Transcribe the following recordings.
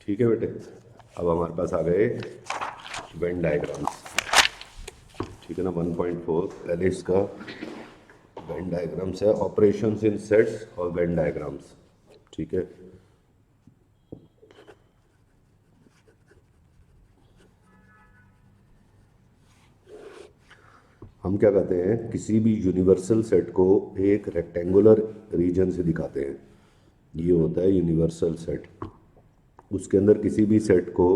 ठीक है बेटे। अब हमारे पास आ गए वेन डायग्राम्स। ठीक है ना। 1.4 पहले इसका वेन डायग्राम्स है, ऑपरेशंस इन सेट्स और वेन डायग्राम्स। ठीक है। हम क्या कहते हैं, किसी भी यूनिवर्सल सेट को एक रेक्टेंगुलर रीजन से दिखाते हैं। ये होता है यूनिवर्सल सेट। उसके अंदर किसी भी सेट को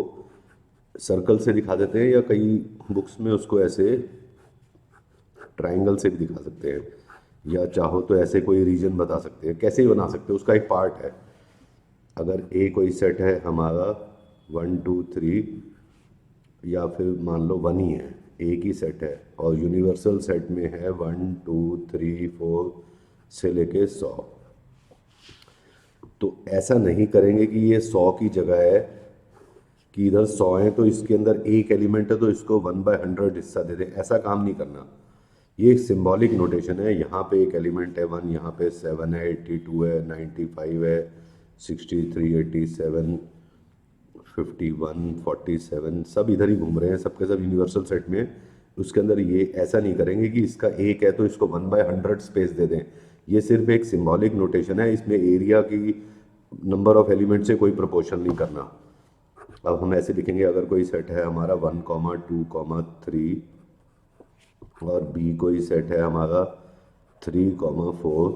सर्कल से दिखा देते हैं, या कई बुक्स में उसको ऐसे ट्राइंगल से भी दिखा सकते हैं, या चाहो तो ऐसे कोई रीजन बता सकते हैं। कैसे ही बना सकते हैं, उसका एक पार्ट है। अगर ए कोई सेट है हमारा 1 2 3, या फिर मान लो 1 ही है, एक ही सेट है, और यूनिवर्सल सेट में है 1 2 3 4 से लेके 100, तो ऐसा नहीं करेंगे कि ये 100 की जगह है कि इधर 100 है तो इसके अंदर एक एलिमेंट है तो इसको 1/100 हिस्सा दे दें। ऐसा काम नहीं करना। ये एक सिंबॉलिक नोटेशन है। यहाँ पे एक एलिमेंट है 1, यहाँ पे 7 है, 82 है, 95 है, 63, 87, 51, 47, सब इधर ही घूम रहे हैं, सबके सब यूनिवर्सल सेट में। उसके अंदर ये ऐसा नहीं करेंगे कि इसका एक है तो इसको 1/100 स्पेस दे दें। ये सिर्फ एक सिंबॉलिक नोटेशन है। इसमें एरिया की नंबर ऑफ एलिमेंट से कोई प्रोपोर्शन नहीं करना। अब हम ऐसे लिखेंगे, अगर कोई सेट है हमारा 1, 2, 3 और बी कोई सेट है हमारा 3, 4,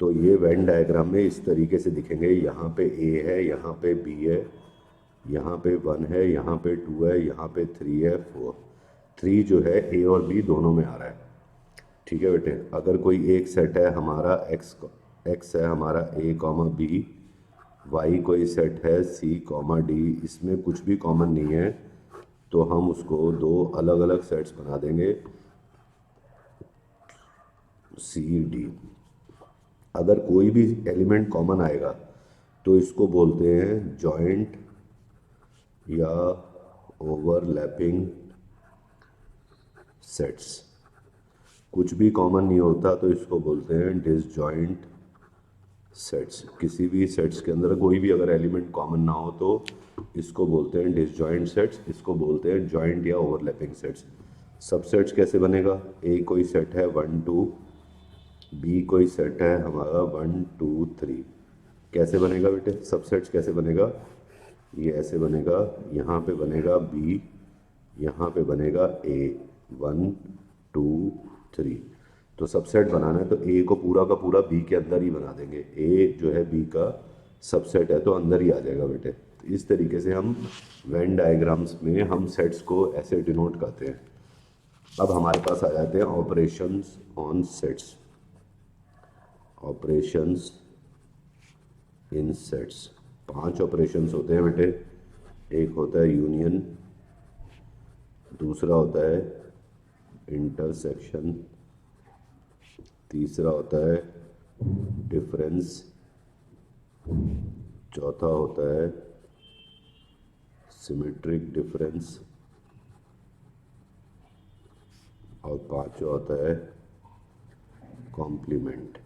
तो ये वेन डायग्राम में इस तरीके से दिखेंगे। यहाँ पे ए है, यहाँ पे बी है, यहाँ पे 1 है, यहाँ पे 2 है, यहाँ पे 3 है, 4। 3 जो है ए और बी दोनों में आ रहा है। ठीक है बेटे। अगर कोई एक सेट है हमारा एक्स है हमारा A, B, वाई कोई सेट है C, D, इसमें कुछ भी कॉमन नहीं है, तो हम उसको दो अलग अलग सेट्स बना देंगे C, D। अगर कोई भी एलिमेंट कॉमन आएगा तो इसको बोलते हैं जॉइंट या ओवरलैपिंग सेट्स। कुछ भी कॉमन नहीं होता तो इसको बोलते हैं डिसजॉइंट सेट्स। किसी भी सेट्स के अंदर कोई भी अगर एलिमेंट कॉमन ना हो तो इसको बोलते हैं डिसजॉइंट सेट्स। इसको बोलते हैं जॉइंट या ओवरलैपिंग सेट्स। सबसेट्स कैसे बनेगा? ए कोई सेट है 1 2, बी कोई सेट है हमारा 1 2 3। कैसे बनेगा बेटे सबसेट्स? कैसे बनेगा? ये ऐसे बनेगा। यहाँ पे बनेगा बी, यहाँ पे बनेगा ए। 1 2 3। तो सबसेट बनाना है तो ए को पूरा का पूरा बी के अंदर ही बना देंगे। ए जो है बी का सबसेट है तो अंदर ही आ जाएगा बेटे। तो इस तरीके से हम वेन डायग्राम्स में हम सेट्स को ऐसे डिनोट करते हैं। अब हमारे पास आ जाते हैं operations on sets. Operations in sets 5 operations होते हैं बेटे। एक होता है यूनियन, दूसरा होता है इंटरसेक्शन, तीसरा होता है डिफरेंस, चौथा होता है सिमेट्रिक डिफरेंस, और पांचवा होता है कॉम्प्लीमेंट।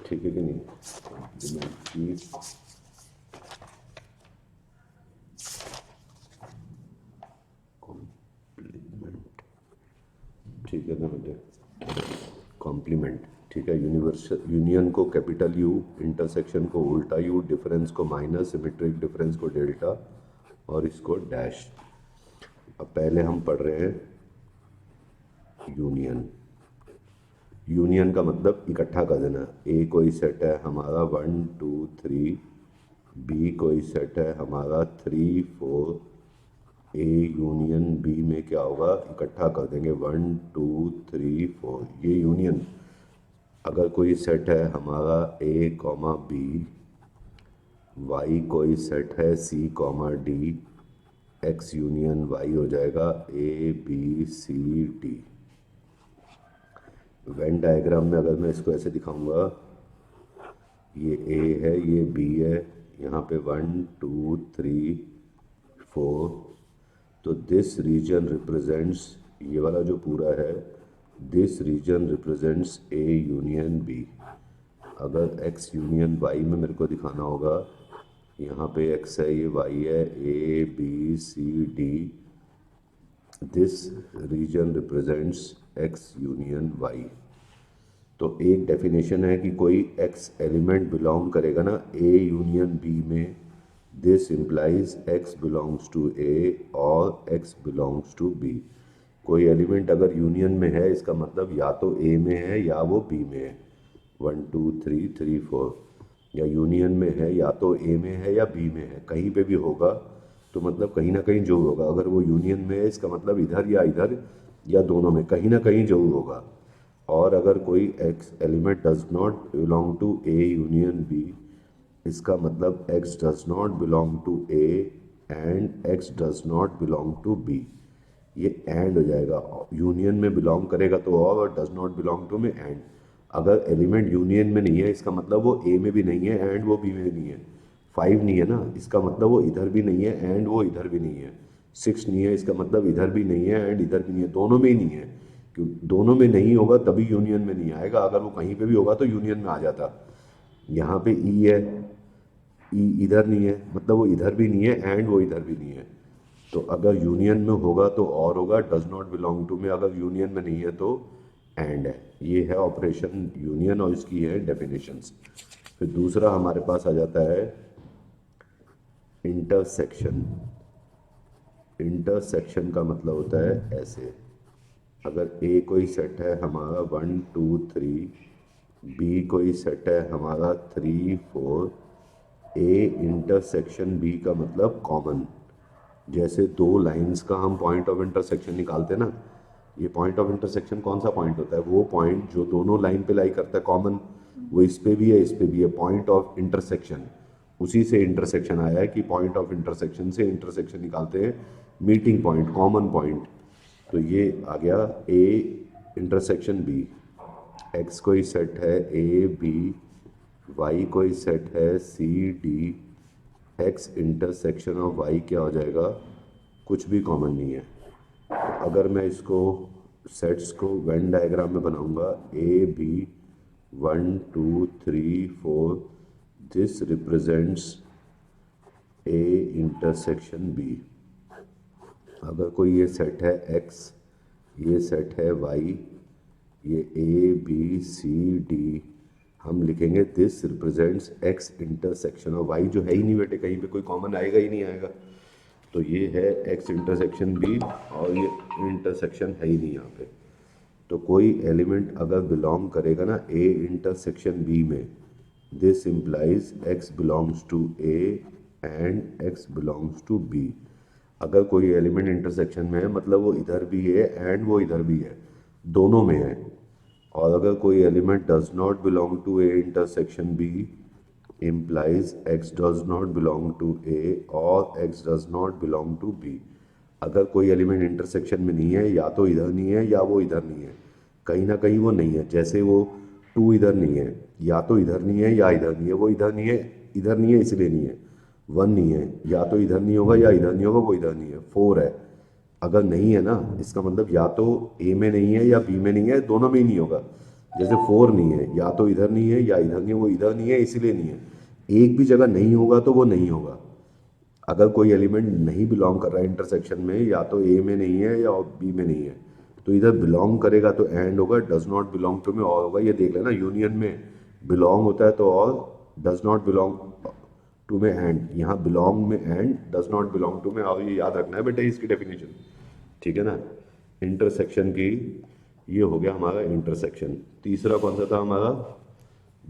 ठीक है कि नहीं? कॉम्प्लीमेंट। ठीक है ना बेटे? कॉम्प्लीमेंट। ठीक है। यूनिवर्सल यूनियन को कैपिटल यू, इंटरसेक्शन को उल्टा यू, डिफरेंस को माइनस, सिमेट्रिक डिफरेंस को डेल्टा, और इसको डैश। अब पहले हम पढ़ रहे हैं यूनियन। यूनियन का मतलब इकट्ठा कर देना। ए कोई सेट है हमारा 1 2 3, बी कोई सेट है हमारा 3 4। ए यूनियन बी में क्या होगा? इकट्ठा कर देंगे 1 2 3 4, ये यूनियन। अगर कोई सेट है हमारा A, B, वाई कोई सेट है C, D, X union Y हो जाएगा A B C D। Venn diagram में अगर मैं इसको ऐसे दिखाऊंगा, ये A है, ये B है, यहाँ पे 1 2 3 4, तो दिस रीजन रिप्रेजेंट्स, ये वाला जो पूरा है, this region represents A union B। अगर X यूनियन Y में मेरे को दिखाना होगा, यहाँ पे x है, ये y है, A B C D, this region represents x union y। तो एक डेफिनेशन है कि कोई x एलिमेंट बिलोंग करेगा ना A यूनियन B में, this implies x belongs to A और x बिलोंग्स टू B। कोई एलिमेंट अगर यूनियन में है इसका मतलब या तो A में है या वो B में है, 1 2 3 3 4, या यूनियन में है या तो A में है या B में है, कहीं पे भी होगा तो मतलब कहीं ना कहीं जो होगा। अगर वो यूनियन में है इसका मतलब इधर या दोनों में कहीं ना कहीं जो होगा। और अगर कोई x element does not belong to A union B, इसका मतलब X does not belong to A and x does not belong to B. ये एंड हो जाएगा, यूनियन में बिलोंग करेगा तो और डज नॉट बिलोंग टू में एंड। अगर एलिमेंट यूनियन में नहीं है इसका मतलब वो ए में भी नहीं है एंड वो बी में नहीं है। 5 नहीं है ना, इसका मतलब वो इधर भी नहीं है एंड वो इधर भी नहीं है। 6 नहीं है, इसका मतलब इधर भी नहीं है एंड इधर भी नहीं है, दोनों में ही नहीं है। क्यों दोनों में नहीं होगा तभी यूनियन में नहीं आएगा, अगर वो कहीं पे भी होगा तो यूनियन में आ जाता। यहाँ पे ई है, ई इधर नहीं है मतलब वो इधर भी नहीं है एंड वो इधर भी नहीं है। तो अगर यूनियन में होगा तो और होगा, डज नॉट बिलोंग टू में अगर यूनियन में नहीं है तो एंड है। ये है ऑपरेशन यूनियन और इसकी है डेफिनेशंस। फिर दूसरा हमारे पास आ जाता है इंटरसेक्शन। इंटरसेक्शन का मतलब होता है ऐसे, अगर ए कोई सेट है हमारा 1 2 3, बी कोई सेट है हमारा 3 4, ए इंटरसेक्शन बी का मतलब कॉमन। जैसे दो लाइंस का हम पॉइंट ऑफ इंटरसेक्शन निकालते हैं ना, ये पॉइंट ऑफ इंटरसेक्शन कौन सा पॉइंट होता है, वो पॉइंट जो दोनों लाइन पे लाई करता है कॉमन, वो इस पे भी है इस पे भी है, पॉइंट ऑफ इंटरसेक्शन। उसी से इंटरसेक्शन आया है कि पॉइंट ऑफ इंटरसेक्शन से इंटरसेक्शन निकालते हैं, मीटिंग पॉइंट, कॉमन पॉइंट। तो ये आ गया ए इंटरसेक्शन बी। एक्स कोई सेट है ए बी, वाई कोई सेट है C D, X intersection of Y क्या हो जाएगा, कुछ भी कॉमन नहीं है। तो अगर मैं इसको सेट्स को वेन डायग्राम में बनाऊंगा, A B 1 2 3 4, this represents A intersection B. अगर कोई ये सेट है एक्स, ये सेट है वाई, ये ए बी सी डी, हम लिखेंगे this represents X intersection of Y. जो है ही नहीं बेटे, कहीं पे कोई कॉमन आएगा ही नहीं आएगा। तो ये है एक्स इंटरसेक्शन बी और ये इंटरसेक्शन है ही नहीं यहाँ पे। तो कोई एलिमेंट अगर बिलोंग करेगा ना ए इंटरसेक्शन बी में, this implies X belongs to A and X belongs to B. अगर कोई एलिमेंट इंटरसेक्शन में है मतलब वो इधर भी है एंड वो इधर भी है, दोनों में है। और अगर कोई element does not belong to A intersection B, implies x does not belong to A और x does not belong to B। अगर कोई एलिमेंट इंटरसेक्शन में नहीं है, या तो इधर नहीं है या वो इधर नहीं है, कहीं ना कहीं वो नहीं है। जैसे वो 2 इधर नहीं है, या तो इधर नहीं है या इधर नहीं है, वो इधर नहीं है इसलिए नहीं है। 1 नहीं है, या तो इधर नहीं होगा या इधर नहीं होगा, वो इधर नहीं है। 4 है, अगर नहीं है ना इसका मतलब या तो ए में नहीं है या बी में नहीं है, दोनों में ही नहीं होगा। जैसे 4 नहीं है, या तो इधर नहीं है या इधर नहीं है, वो इधर नहीं है इसीलिए नहीं है। एक भी जगह नहीं होगा तो वो नहीं होगा। अगर कोई एलिमेंट नहीं बिलोंग कर रहा है इंटरसेक्शन में, या तो ए में नहीं है या बी में नहीं है, तो इधर बिलोंग करेगा तो एंड होगा, डज नॉट बिलोंग टू में और होगा। ये देख लेना, यूनियन में बिलोंग होता है तो और, डज नॉट बिलोंग टू में एंड, यहाँ बिलोंग में and, does not belong to में और। ये याद रखना है बेटा इसकी डेफिनेशन, ठीक है ना। इंटरसेक्शन की ये हो गया हमारा इंटरसेक्शन। तीसरा कौन सा था हमारा,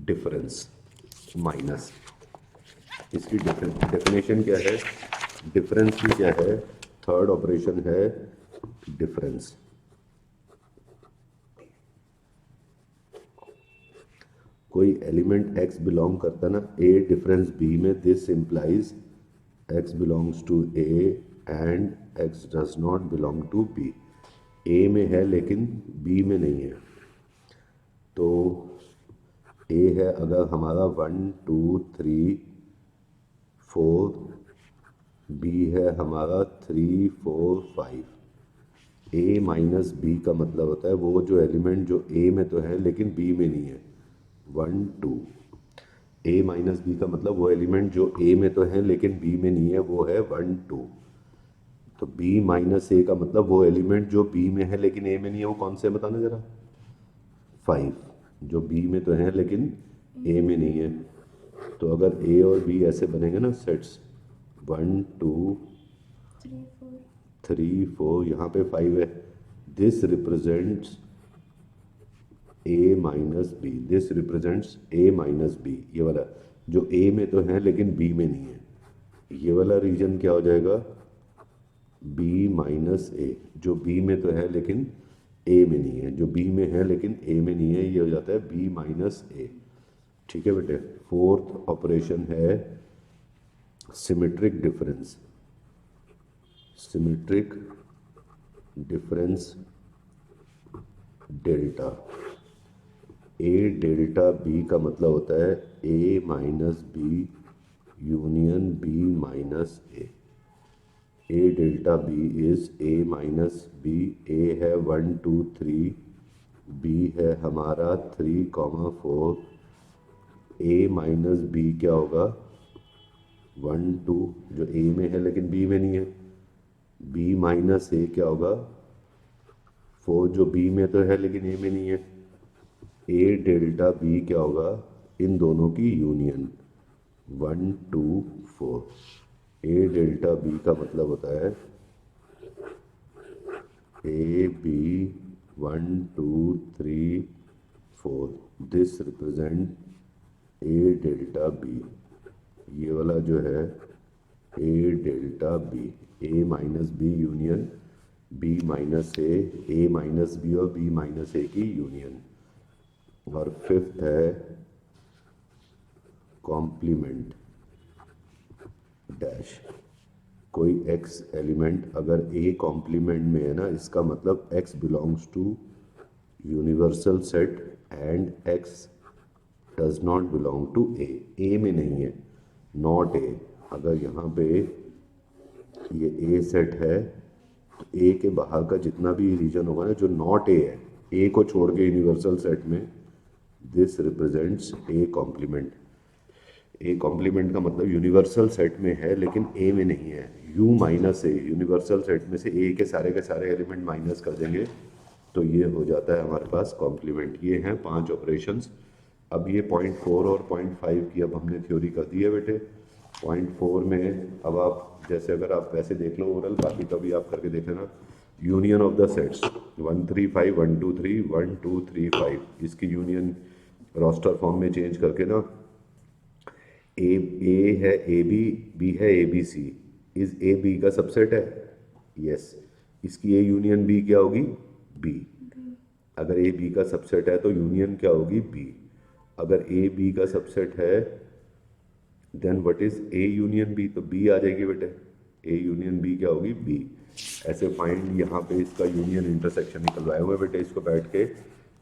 डिफरेंस माइनस। इसकी डेफिनेशन क्या है, डिफरेंस की क्या है, थर्ड ऑपरेशन है डिफरेंस। कोई एलिमेंट x बिलोंग करता है ना a डिफरेंस b में, this implies x belongs to a and x does not belong to b। a में है लेकिन b में नहीं है। तो a है अगर हमारा 1 2 3 4, b है हमारा 3 4 5। a माइनस बी का मतलब होता है वो जो एलिमेंट जो a में तो है लेकिन b में नहीं है, 1 2। ए माइनस बी का मतलब वो एलिमेंट जो ए में तो है लेकिन बी में नहीं है, वो है 1 2। तो बी माइनस ए का मतलब वो एलिमेंट जो बी में है लेकिन ए में नहीं है, वो कौन से है बताना जरा। 5, जो बी में तो है लेकिन ए में नहीं है। तो अगर ए और बी ऐसे बनेंगे ना सेट्स, 1 2 3 4, यहाँ पे 5 है, this represents A minus B, this represents A minus B. ये वाला जो ए में तो है लेकिन बी में नहीं है, ये वाला रीजन क्या हो जाएगा, बी माइनस ए। जो बी में तो है लेकिन ए में नहीं है, जो बी में है लेकिन ए में नहीं है, ये हो जाता है बी माइनस ए। ठीक है बेटे। फोर्थ ऑपरेशन है symmetric difference. Symmetric difference delta. A delta B का मतलब होता है A minus B union B minus A. A delta B is A minus B. A है 1 2 3, बी है हमारा 3, 4। ए माइनस बी क्या होगा, 1 2, जो ए में है लेकिन बी में नहीं है। बी माइनस ए क्या होगा, 4, जो बी में तो है लेकिन ए में नहीं है। ए डेल्टा बी क्या होगा, इन दोनों की यूनियन, 1 2 4। ए डेल्टा बी का मतलब होता है A B 1 2 3 4, this represent A delta B. ये वाला जो है A delta B, A minus B union B minus A minus B और बी माइनस ए की यूनियन। और फिफ्थ है कॉम्प्लीमेंट डैश। कोई एक्स एलिमेंट अगर ए कॉम्प्लीमेंट में है ना, इसका मतलब x belongs to universal set and x does not belong to A. A में नहीं है, नॉट ए। अगर यहाँ पे ये ए सेट है तो ए के बाहर का जितना भी रीजन होगा ना जो नॉट ए है, ए को छोड़ के यूनिवर्सल सेट में, this represents A complement. A complement का मतलब यूनिवर्सल सेट में है लेकिन ए में नहीं है। You minus A, universal set में से ए के सारे एलिमेंट माइनस कर देंगे तो ये हो जाता है हमारे पास कॉम्प्लीमेंट। ये हैं 5 ऑपरेशंस। अब ये 0.4 और 0.5 की अब हमने थ्योरी कर दी है बेटे। 0.4 में अब आप जैसे अगर आप वैसे देख लो ओरल, बाकी तो अभी आप करके देख लेना। यूनियन ऑफ द सेट्स 1 3 5 1 2 3 1 2 3 5, इसकी यूनियन रोस्टर फॉर्म में चेंज करके ना, ए है ए बी है A B C. Is A B का सबसेट है? यस। इसकी ए यूनियन बी क्या होगी, बी। अगर ए बी का सबसेट है तो यूनियन क्या होगी, बी। अगर ए बी का सबसेट है then what is A union B, तो बी आ जाएगी बेटे। ए यूनियन बी क्या होगी, बी। ऐसे फाइंड, यहाँ पे इसका यूनियन इंटरसेक्शन निकलवाए हुए बेटे, इसको बैठ के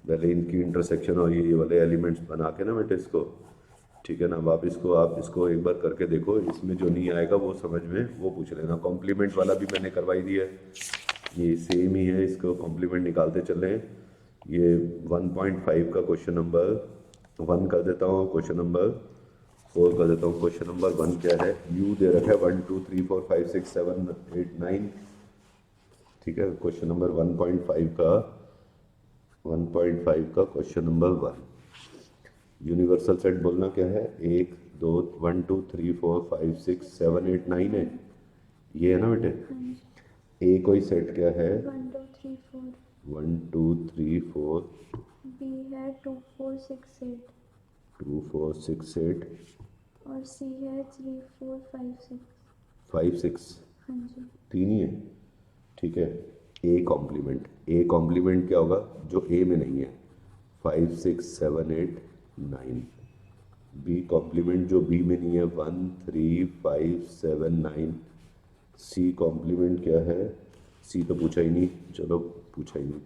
पहले इनकी इंटरसेक्शन और ये वाले एलिमेंट्स बना के ना बेटे इसको, ठीक है ना। अब आप इसको एक बार करके देखो, इसमें जो नहीं आएगा वो समझ में वो पूछ लेना। कॉम्प्लीमेंट वाला भी मैंने करवाई दिया है, ये सेम ही है, इसको कॉम्प्लीमेंट निकालते चले। ये 1.5 का क्वेश्चन नंबर 1 कर देता हूँ, क्वेश्चन नंबर 4 कर देता हूँ। क्वेश्चन नंबर 1 क्या है, यू दे रखा है 1 2 3 4 5 6 7 8 9, ठीक है। क्वेश्चन नंबर 1.5 का क्वेश्चन नंबर 1, यूनिवर्सल सेट बोलना क्या है, 1 2 1 2 3 4 5 6 7 8 9 है, ये है ना बेटे। ए कोई सेट क्या है, 1 2 3 4, बी है 2 4 6 8, 2 4 6 8, और सी है 3 4 5 6, 5 6, हाँ जी, 3 ही है, ठीक है। ए कॉम्प्लीमेंट क्या होगा, जो ए में नहीं है, 5 6 7 8 9। बी कॉम्प्लीमेंट जो बी में नहीं है, 1 3 5 7 9। सी कॉम्प्लीमेंट क्या है, सी तो पूछा ही नहीं, चलो पूछा ही नहीं।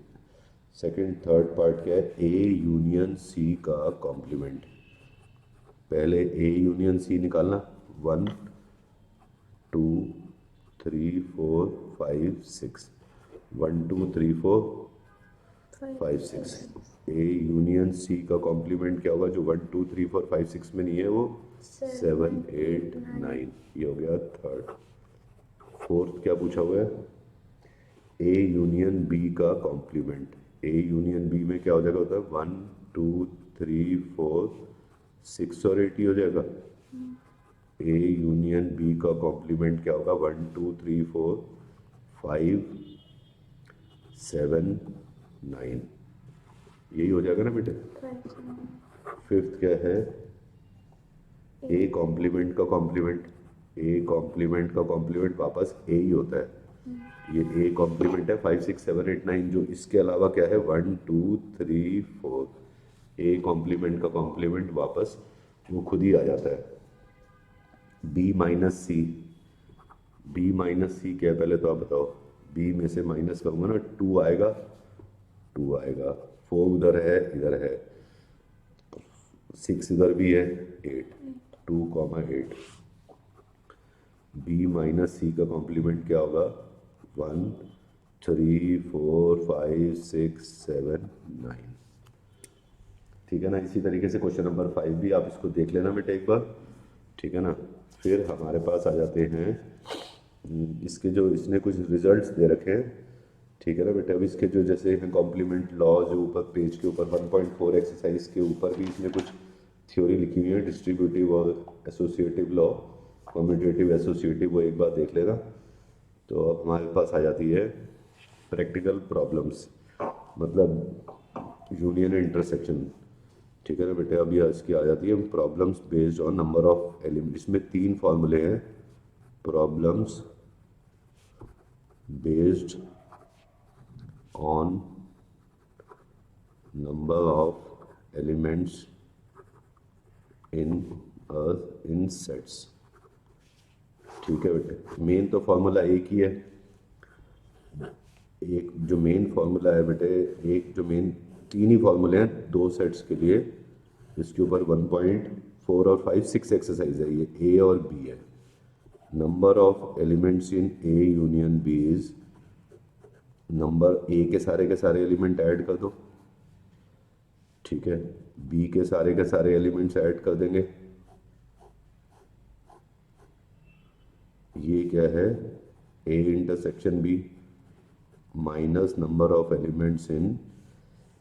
सेकंड थर्ड पार्ट क्या है, ए यूनियन सी का कॉम्प्लीमेंट। पहले ए यूनियन सी निकालना, 1 2 3 4 5 6, 1 2 3 4 five six. A union C का कॉम्प्लीमेंट क्या होगा, जो 1 2 3 4 5 6 में नहीं है वो 7 8 9, ये हो गया थर्ड। फोर्थ क्या पूछा हुआ है, ए यूनियन बी का कॉम्प्लीमेंट। ए यूनियन बी में क्या हो जाएगा, होता है 1 2 3 4 6 और 8 ही हो जाएगा। ए यूनियन बी का कॉम्प्लीमेंट क्या होगा, 1 2 3 4 5 7 9, यही हो जाएगा ना बेटे। फिफ्थ क्या है, ए कॉम्प्लीमेंट का कॉम्प्लीमेंट। ए कॉम्प्लीमेंट का कॉम्प्लीमेंट वापस ए ही होता है। ये ए कॉम्प्लीमेंट है 5 6 7 8 9, जो इसके अलावा क्या है 1 2 3 4। ए कॉम्प्लीमेंट का कॉम्प्लीमेंट वापस वो खुद ही आ जाता है। बी माइनस सी, बी माइनस सी क्या है पहले तो आप बताओ। बी में से माइनस करूँगा ना, 2 आएगा, 2 आएगा, 4 उधर है, इधर है, 6 इधर भी है, 8, 2 8। बी माइनस सी का कॉम्प्लीमेंट क्या होगा, 1 3 4 5 6 7 9। ठीक है ना। इसी तरीके से क्वेश्चन नंबर 5 भी आप इसको देख लेना बेटे एक बार, ठीक है ना। फिर हमारे पास आ जाते हैं इसके जो इसने कुछ रिजल्ट्स दे रखे हैं, ठीक है ना बेटे। अब इसके जो जैसे हैं कॉम्प्लीमेंट लॉ, जो ऊपर पेज के ऊपर 1.4 एक्सरसाइज के ऊपर भी इसने कुछ थ्योरी लिखी हुई है, डिस्ट्रीब्यूटिव और एसोसिएटिव लॉ, कम्यूटेटिव एसोसिएटिव, वो एक बार देख लेना। तो अब हमारे पास आ जाती है प्रैक्टिकल प्रॉब्लम्स, मतलब यूनियन इंटरसेक्शन, ठीक है ना बेटे। अब यह इसकी आ जाती है problems based on number of element. इसमें 3 फॉर्मूले हैं, problems based on number of elements in sets, ठीक है बेटे। मेन तो फॉर्मूला एक ही है, एक जो मेन फॉर्मूला है बेटे, एक जो मेन 3 ही फॉर्मूले हैं 2 सेट्स के लिए। इसके ऊपर 1.4 और 5 6 एक्सरसाइज है, ये ए और बी है। Number of elements in A union B is, number A के सारे एलिमेंट ऐड कर दो, ठीक है, बी के सारे एलिमेंट्स ऐड कर देंगे। ये क्या है, A intersection B minus number of elements in,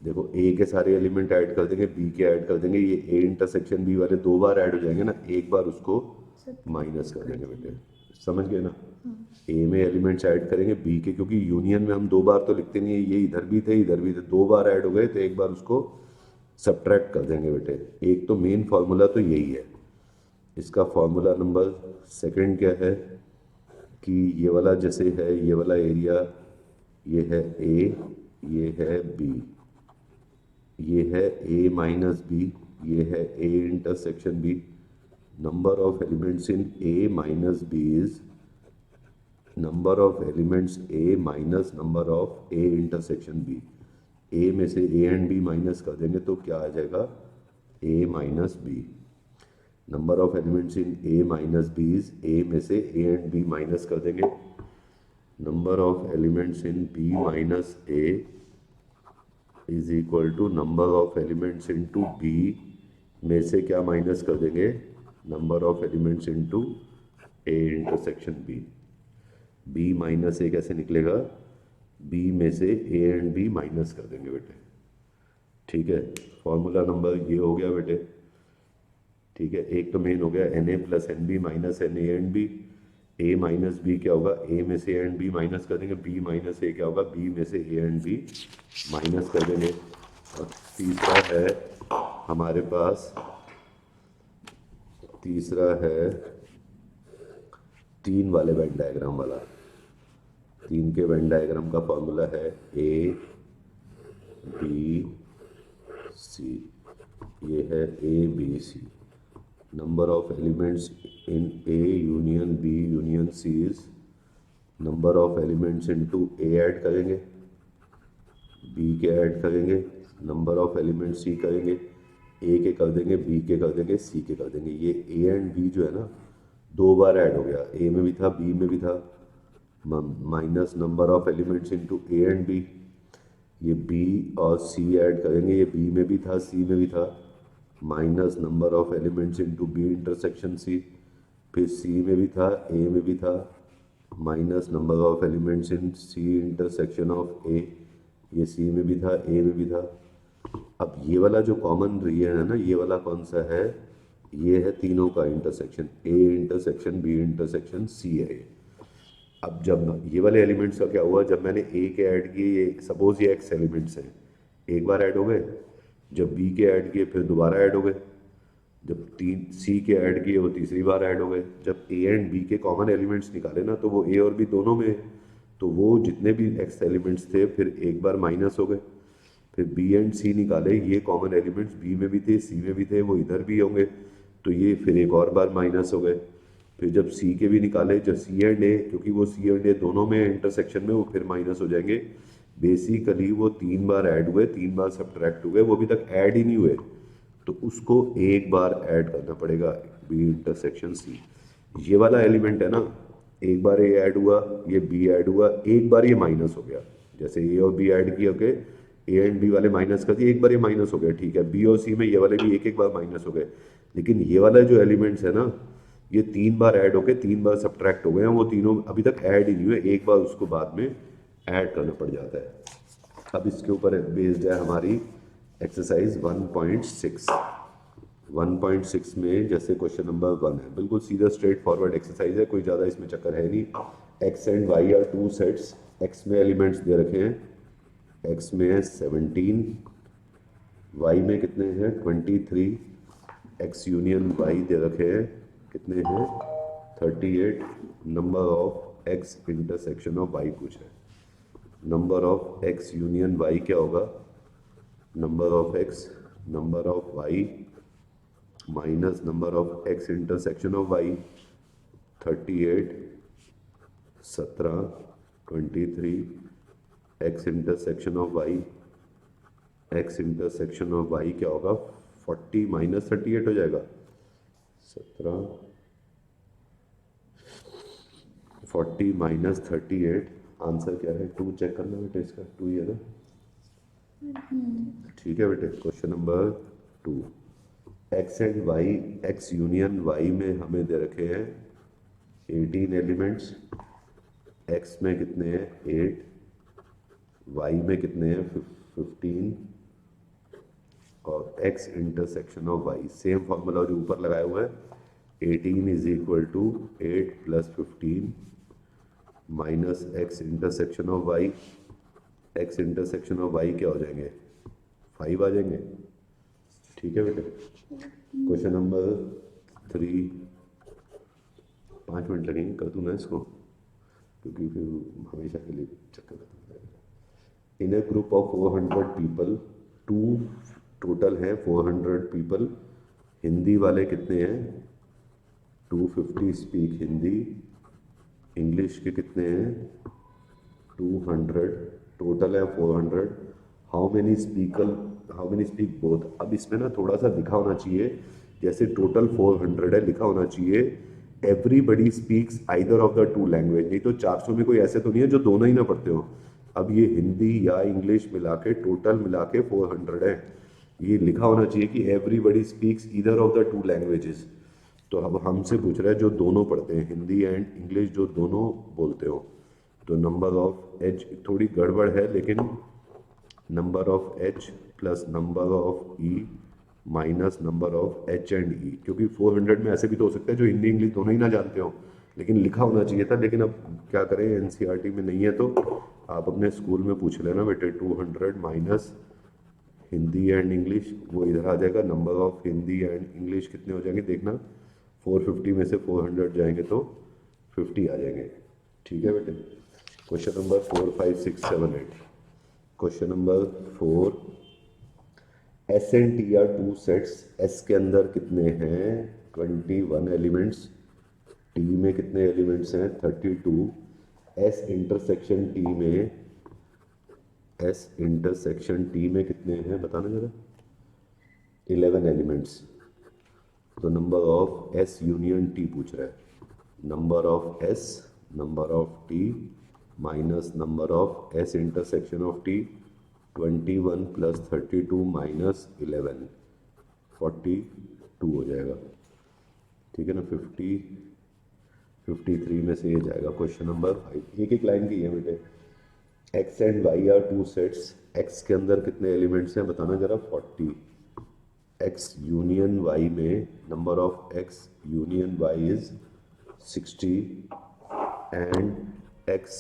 देखो ए के सारे एलिमेंट ऐड कर देंगे, बी के ऐड कर देंगे, ये ए इंटरसेक्शन बी वाले 2 बार ऐड हो जाएंगे ना, एक बार उसको माइनस कर देंगे बेटे, समझ गए ना। ए में एलिमेंट्स ऐड करेंगे बी के, क्योंकि यूनियन में हम 2 बार तो लिखते नहीं है, ये इधर भी थे इधर भी थे, 2 बार ऐड हो गए तो एक बार उसको सब्ट्रैक्ट कर देंगे बेटे। एक तो मेन फार्मूला तो यही है। इसका फार्मूला नंबर सेकंड क्या है कि ये वाला जैसे है, ये वाला एरिया, ये है ए, ये है बी, ये है ए माइनस बी, ये है A intersection B. Number of elements in A minus B is number of elements A minus number of A intersection B. A में से ए एंड बी माइनस कर देंगे तो क्या आ जाएगा, A minus B. Number of elements in A minus B is, A में से ए एंड बी माइनस कर देंगे, number of elements in B minus A is equal to number of elements into B में से क्या minus कर देंगे, number of elements into A intersection B. B minus A कैसे निकलेगा, बी में से ए एंड बी माइनस कर देंगे बेटे, ठीक है। फॉर्मूला नंबर ये हो गया बेटे, ठीक है। एक तो मेन हो गया n A plus n B minus n A and B. A minus B क्या होगा, ए में से ए एंड बी माइनस कर देंगे, बी माइनस ए क्या होगा, बी में से ए एंड बी माइनस कर देंगे। और तीसरा है हमारे पास, तीसरा है 3 वाले वेन डायग्राम वाला। 3 के वेन डायग्राम का फॉर्मूला है ए बी सी, ये है A B C. Number of elements in A union B union C is, number of elements into A add करेंगे, बी के ऐड करेंगे, नंबर ऑफ एलिमेंट्स सी करेंगे, A के कर देंगे, बी के कर देंगे, सी के कर देंगे। ये ए एंड बी जो है ना 2 बार ऐड हो गया, ए में भी था बी में भी था, minus number of elements into A and B. ये बी और सी ऐड करेंगे, ये बी में भी था सी में भी था, minus number of elements into B intersection C, फिर सी में भी था ए में भी था, minus number of elements in C intersection of A, ये सी में भी था ए में भी था। अब ये वाला जो कॉमन रीजन है ना, ये वाला कौन सा है, ये है तीनों का intersection, A intersection B intersection C है ये। अब जब ये वाले एलिमेंट्स का क्या हुआ, जब मैंने ए के ऐड किए, ये सपोज ये एक्स एलिमेंट्स हैं, एक बार ऐड हो गए, जब बी के ऐड किए फिर दोबारा ऐड हो गए, जब तीन सी के ऐड किए वो तीसरी बार ऐड हो गए, जब ए एंड बी के कॉमन एलिमेंट्स निकाले ना तो वो ए और बी दोनों में है, तो वो जितने भी एक्स एलिमेंट्स थे फिर एक बार माइनस हो गए, फिर बी एंड सी निकाले, ये कॉमन एलिमेंट्स बी में भी थे सी में भी थे, वो इधर भी होंगे, तो ये फिर एक और बार माइनस हो गए, फिर जब सी के भी निकाले, जब सी एंड ए, क्योंकि वो सी एंड ए दोनों में इंटरसेक्शन में, वो फिर माइनस हो जाएंगे। बेसिकली वो तीन बार ऐड हुए, तीन बार सब्ट्रैक्ट हुए, वो अभी तक ऐड ही नहीं हुए, तो उसको एक बार ऐड करना पड़ेगा, बी इंटरसेक्शन सी। ये वाला एलिमेंट है ना, एक बार ए ऐड हुआ, ये बी ऐड हुआ, एक बार ये माइनस हो गया, जैसे ए और बी ऐड किए, ओके, ए एंड बी वाले माइनस कर दिए, एक बार ये माइनस हो गया, ठीक है, बी और सी में ये वाले भी एक एक बार माइनस हो गए, लेकिन ये वाला जो एलिमेंट्स है ना, ये तीन बार ऐड होके तीन बार सब्ट्रैक्ट हो गए हैं, वो तीनों अभी तक ऐड ही नहीं हुए, एक बार उसको बाद में ऐड करना पड़ जाता है। अब इसके ऊपर बेस्ड है हमारी एक्सरसाइज 1.6। 1.6 में जैसे क्वेश्चन नंबर 1 है, बिल्कुल सीधा स्ट्रेट फॉरवर्ड एक्सरसाइज है, कोई ज़्यादा इसमें चक्कर है नहीं। X and Y are two sets, X में एलिमेंट्स दे रखे हैं, एक्स में है 17, वाई में कितने हैं 23, एक्स यूनियन वाई दे रखे हैं, कितने हैं 38, number of X intersection of Y पूछ है। Number of X union Y क्या होगा, number of X number of Y minus number of X intersection of Y, 38 17 23, X intersection of Y, X intersection of Y क्या होगा 40 minus 38 हो जाएगा, 17 40 minus 38, answer क्या है 2, चेक करना बेटे, इसका 2 ही है ना, ठीक है बेटे। Question number 2, X and Y, X union Y में हमें दे रखे हैं 18 एलिमेंट्स, एक्स में कितने हैं 8, वाई में कितने हैं 15, और X intersection of Y same formula जो ऊपर लगाया हुआ है, 18 is equal to 8 plus 15 minus X intersection of Y, X intersection of Y क्या हो जाएंगे 5 आ जाएंगे, ठीक है बेटे। क्वेश्चन नंबर 3, 5 मिनट लगेंगे, कर दूँ ना इसको, क्योंकि फिर हमेशा के लिए चक्कर खत्म हो जाएगा। इन ए ग्रुप ऑफ 400 पीपल, टोटल है 400 पीपल, हिंदी वाले कितने हैं 250 स्पीक हिंदी, इंग्लिश के कितने हैं 200, टोटल है 400, हाउ मेनी स्पीक बोथ। अब इसमें ना थोड़ा सा लिखा होना चाहिए, जैसे टोटल 400 है, लिखा होना चाहिए everybody speaks either of the to language, नहीं तो 400 में कोई ऐसे तो नहीं है जो दोनों ही ना पढ़ते हो। अब ये हिंदी या इंग्लिश मिला के टोटल मिला के 400 है, ये लिखा होना चाहिए कि everybody speaks either of the to languages. तो अब हमसे पूछ रहा है जो दोनों पढ़ते हैं, हिंदी एंड इंग्लिश जो दोनों बोलते हो, तो नंबर ऑफ एच, थोड़ी गड़बड़ है लेकिन number of H plus number of E minus number of H and E, क्योंकि 400 में ऐसे भी तो हो सकता है जो हिंदी इंग्लिश दोनों ही ना जानते हो, लेकिन लिखा होना चाहिए था। लेकिन अब क्या करें, एनसीईआरटी में नहीं है, तो आप अपने स्कूल में पूछ लेना बेटे, 200 माइनस हिंदी एंड इंग्लिश, वो इधर आ जाएगा, number of Hindi and English कितने हो जाएंगे देखना, 450 में से 400 जाएंगे तो 50 आ जाएंगे, ठीक है बेटे। Question number 4, 5, 6, 7, 8, question number 4, S and T R two sets, S के अंदर कितने हैं 21 एलिमेंट्स, टी में कितने एलिमेंट्स हैं 32, एस इंटरसेक्शन टी में, एस इंटरसेक्शन टी में कितने हैं बताना जरा, 11 एलिमेंट्स। तो number of S union T पूछ रहा है, number of S number of T minus number of S intersection of T, 21 plus 32 minus 11, 42 हो जाएगा। ठीक है ना, 53 में से ये जाएगा। क्वेश्चन नंबर 5, एक एक लाइन की है बेटे। X and Y are two sets, X के अंदर कितने एलिमेंट्स हैं बताना जरा। 40। एक्स यूनियन वाई में number of X union Y is 60 and X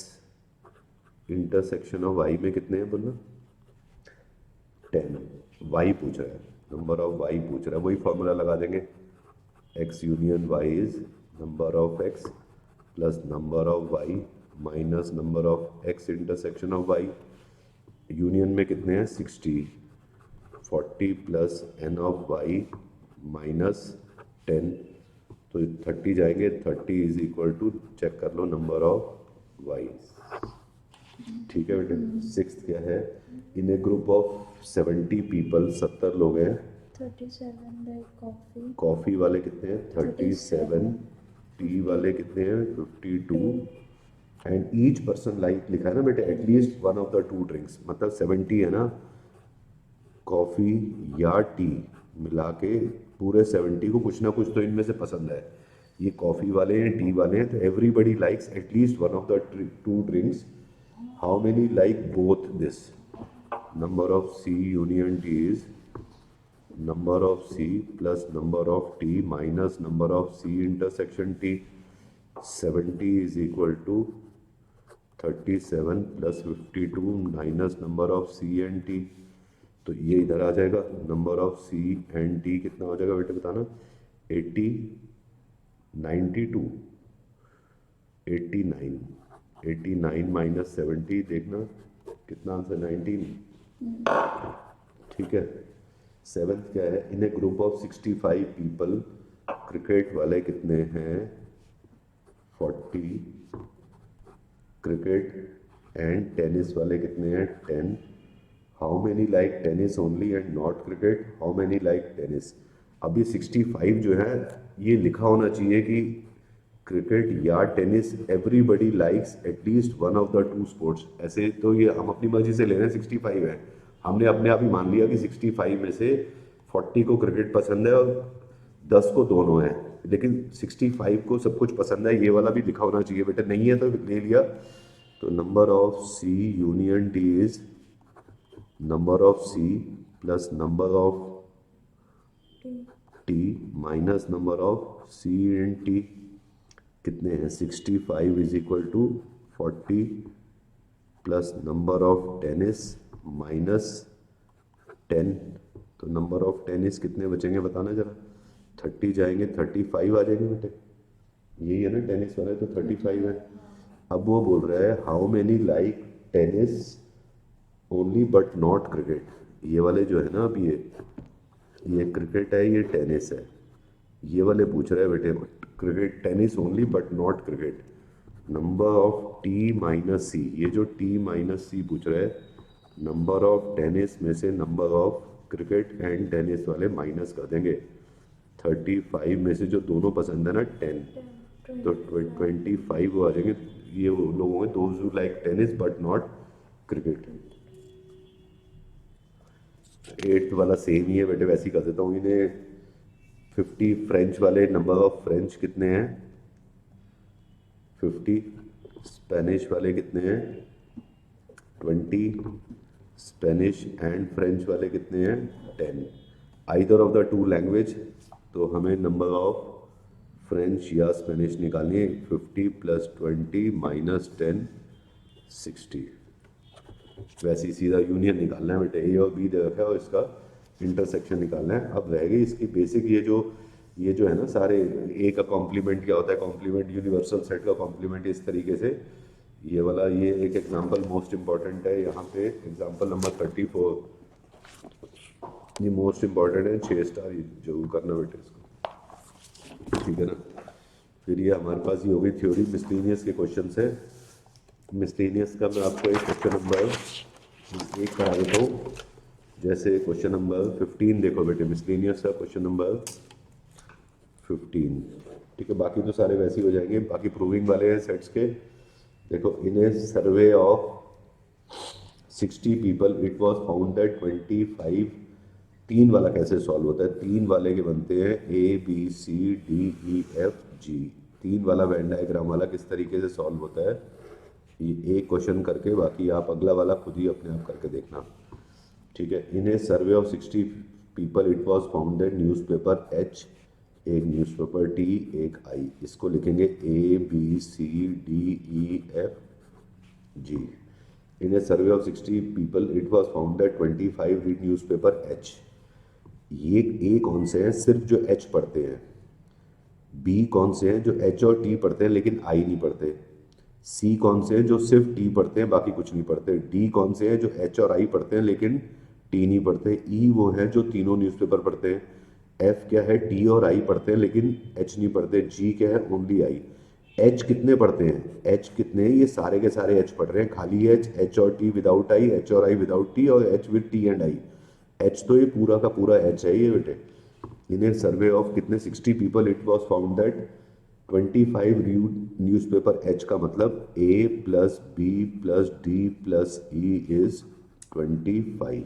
intersection of Y में कितने हैं बोलना। 10। वाई पूछ रहा है, नंबर ऑफ वाई पूछ रहा है, वही फॉर्मूला लगा देंगे। X union Y is number of X plus number of Y minus number of X intersection of Y. Union में कितने हैं 60, 40 plus n of Y minus 10, तो 30 जाएंगे। 30 इज इक्वल टू, चेक कर लो, नंबर ऑफ वाई। ठीक है बेटे। 6th क्या है, in A group of 70 people, 70 लोग हैं। 37 लाइक कॉफी। कॉफ़ी वाले कितने हैं 37, टी वाले कितने हैं 52, एंड ईच पर्सन लाइक लिखा है ना बेटे at least one of the two drinks, मतलब 70 है ना, कॉफ़ी या टी मिला के पूरे 70 को कुछ ना कुछ तो इनमें से पसंद है। ये कॉफ़ी वाले हैं, टी वाले हैं, तो everybody likes at least one of the two drinks. How many like both this? Number of C union T is number of C plus number of T minus number of C intersection T. 70 is equal to 37 plus 52 minus number of C and T, तो ये इधर आ जाएगा। Number of C and T कितना हो जाएगा बेटे बताना। 80, 92, 89, 89 माइनस 70 देखना कितना आंसर 19। ठीक है। 7th क्या है, in A group of 65 people, cricket वाले कितने हैं 40, क्रिकेट एंड टेनिस वाले कितने हैं 10। How many like tennis only and not cricket? How many like tennis? अब ये 65 जो है ये लिखा होना चाहिए कि क्रिकेट या tennis everybody likes at least one of the to sports. ऐसे तो ये हम अपनी मर्जी से ले रहे हैं, 65 है, हमने अपने आप ही मान लिया कि 65 में से 40 को क्रिकेट पसंद है और 10 को दोनों है, लेकिन 65 को सब कुछ पसंद है, ये वाला भी लिखा होना चाहिए बेटा, नहीं है तो ले लिया। तो number of C union T is number of C plus number of T minus number of C in T. कितने हैं 65 is equal to 40 plus number of tennis minus 10, तो नंबर ऑफ टेनिस कितने बचेंगे बताना जरा। 30 जाएंगे, 35 आ जाएंगे बेटे, यही है ना टेनिस वाला, तो 35 है। अब वो बोल रहा है how many like tennis only but not cricket. ये वाले जो है ना, अब ये क्रिकेट है, ये टेनिस है, ये वाले पूछ रहे हैं बेटे cricket tennis only but not cricket. Number of T minus C, ये जो टी माइनस सी पूछ रहे हैं, नंबर ऑफ टेनिस में से number of cricket and tennis वाले माइनस कर देंगे। 35 में से जो दोनों पसंद है ना 10, तो 25 वो आ जाएंगे। ये वो लोग होंगे those who like tennis but not cricket. 8th वाला सेम ही है बेटे, वैसे ही कर देता हूँ इन्हें। 50 फ्रेंच वाले, नंबर ऑफ फ्रेंच कितने हैं 50, स्पेनिश वाले कितने हैं 20, स्पेनिश एंड फ्रेंच वाले कितने हैं 10। Either of the to language, तो हमें नंबर ऑफ फ्रेंच या स्पेनिश निकालनी है। 50 प्लस 20 माइनस 10, 60। वैसे ही सीधा यूनियन निकालना है बेटे, ए और बी दे रखा है और इसका इंटरसेक्शन निकालना है। अब रह गई इसकी बेसिक, ये जो है ना सारे, ए का कॉम्प्लीमेंट क्या होता है, कॉम्प्लीमेंट यूनिवर्सल सेट का कॉम्प्लीमेंट इस तरीके से, ये वाला, ये एक एग्जांपल मोस्ट इंपॉर्टेंट है यहाँ पे, एग्जांपल नंबर 34, ये मोस्ट इंपॉर्टेंट है, 6 स्टार जरूर करना बेटे इसको, ठीक है ना। फिर ये हमारे पास ये हो गई थ्योरी। मिसलेनियस के क्वेश्चन है। मिसलेनियस का मैं आपको एक क्वेश्चन नंबर 1 करा देता हूँ। जैसे क्वेश्चन नंबर 15 देखो बेटे, मिसलेनियस का क्वेश्चन नंबर 15, ठीक है। बाकी तो सारे वैसे ही हो जाएंगे, बाकी प्रूविंग वाले हैं सेट्स के। देखो, in a survey of 60 people it was found that 25 तीन वाला कैसे सॉल्व होता है? तीन वाले के बनते हैं A B C D E F G. तीन वाला वेन डायग्राम वाला किस तरीके से सॉल्व होता है ये एक क्वेश्चन करके, बाकी आप अगला वाला खुद ही अपने आप करके देखना, ठीक है। In a survey of 60 people it was founded newspaper H, एक न्यूज़पेपर टी, एक आई। इसको लिखेंगे A B C D E F G. In a survey of 60 people it was found that 25 read newspaper H. ये A कौन से हैं? सिर्फ जो एच पढ़ते हैं। बी कौन से हैं? जो एच और टी पढ़ते हैं लेकिन आई नहीं पढ़ते। सी कौन से हैं? जो सिर्फ टी पढ़ते हैं बाकी कुछ नहीं पढ़ते। डी कौन से हैं? जो एच और आई पढ़ते हैं लेकिन टी नहीं पढ़ते। ई वो हैं जो तीनों न्यूज़पेपर पढ़ते हैं। एफ क्या है? टी और आई पढ़ते हैं लेकिन एच नहीं पढ़ते। जी क्या है? Only I. एच कितने पढ़ते हैं? एच कितने हैं? ये सारे के सारे एच पढ़ रहे हैं, खाली एच, एच और टी विदाउट आई, एच और आई विदाउट टी, और H with T and I. H तो ये पूरा का पूरा एच है ये बेटे। इन ए सर्वे ऑफ कितने 60 people it was found that 25 read newspaper H का मतलब A plus B plus D plus E is 25।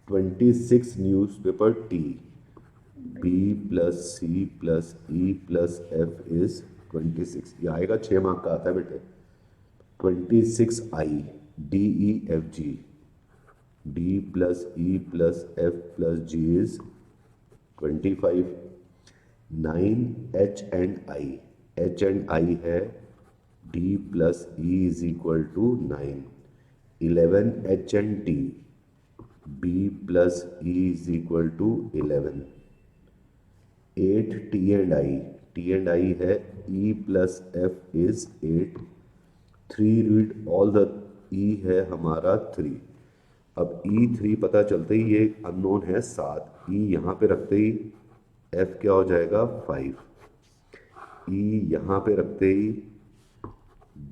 26 newspaper T, B plus C plus E plus F is 26। ये आएगा 6 मार्क का आता है बेटे। 26 I D E F G, D plus E plus F plus G is 25। 9 H and I, H and I है D plus E is equal to 9। 11 H and T, B plus E is equal to 11। 8 T and I, T and I है E plus F is 8। 3 read all the, E है हमारा 3। अब ई 3 पता चलते ही ये unknown है 7, ई यहाँ पे रखते ही एफ क्या हो जाएगा 5, ई यहाँ पे रखते ही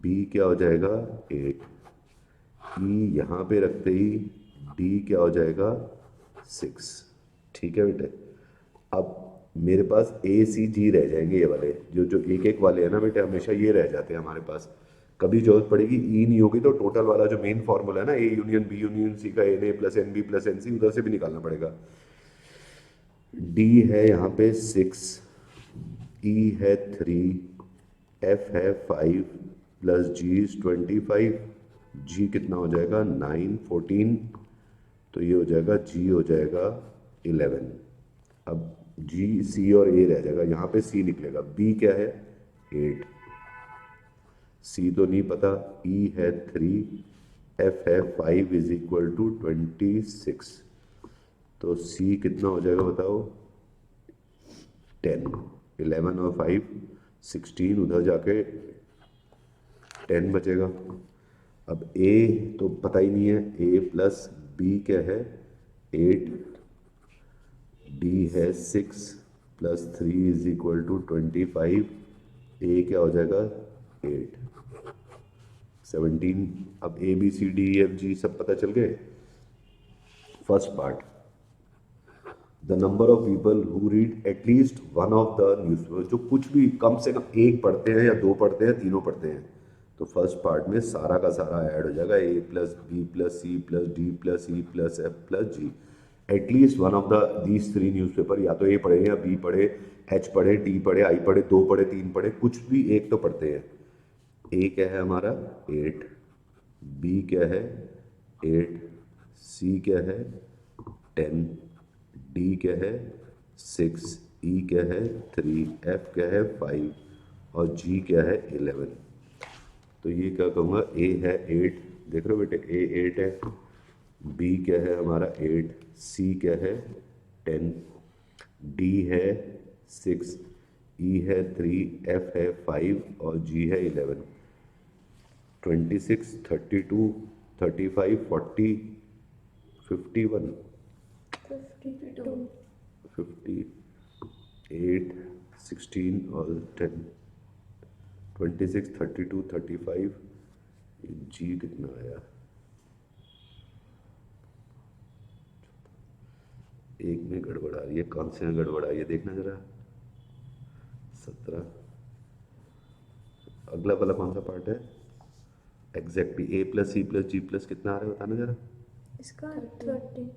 बी क्या हो जाएगा 8, ई यहाँ पे रखते ही डी क्या हो जाएगा 6। ठीक है बेटे। अब मेरे पास ए सी जी रह जाएंगे, ये वाले जो जो एक एक वाले हैं ना बेटे, हमेशा ये रह जाते हैं हमारे पास। कभी जरूरत पड़ेगी ई नहीं होगी तो टोटल वाला जो मेन फॉर्मूला है ना, A union B union C का n A plus n B plus n C, उधर से भी निकालना पड़ेगा। डी है यहाँ पे 6, ई है 3, एफ है 5 प्लस जी इज 25। जी कितना हो जाएगा 9, 14, तो ये हो जाएगा जी हो जाएगा 11। अब जी सी और ए रह जाएगा, यहाँ पे सी निकलेगा। बी क्या है 8, सी तो नहीं पता, ई है 3, एफ है 5 इज इक्वल टू 26। तो सी कितना हो जाएगा बताओ 10। 11 और 5 16, उधर जाके 10 बचेगा। अब ए तो पता ही नहीं है, ए प्लस बी क्या है 8, डी है 6 plus 3 is equal to 25। A क्या हो जाएगा 8, 17। अब A B C D F G सब पता चल गए। First part, the number of people who read at least one of the newspaper, जो कुछ भी कम से कम एक पढ़ते हैं या दो पढ़ते हैं, तीनों पढ़ते हैं। तो फर्स्ट पार्ट में सारा का सारा ऐड हो जाएगा, A plus B plus C plus D plus E plus F plus G. At least one of the these 3 newspaper, या तो ए पढ़े या बी पढ़े, एच पढ़े, टी पढ़े, आई पढ़े, 2 पढ़े, 3 पढ़े, कुछ भी एक तो पढ़ते हैं। ए क्या है हमारा 8, बी क्या है 8, सी क्या है 10, डी क्या है 6, ई क्या है 3, एफ क्या है 5 और जी क्या है 11। तो ये क्या कहूँगा, ए है 8, देख रहे हो बेटे ए 8 है, बी क्या है हमारा 8, सी क्या है 10, डी है 6, ई है 3, एफ है 5 और जी है 11। 26, 32, 35, 40, 51, 52, 58, 16 और 10। 26, 32, 35, जी कितना आया, एक में गड़बड़ आ रही है, कौन से में गड़बड़ आ रही है देखना जरा। 17, अगला वाला कौन सा पार्ट है एग्जैक्टली ए प्लस सी प्लस जी प्लस कितना आ रहा है बताना जरा। इसका 30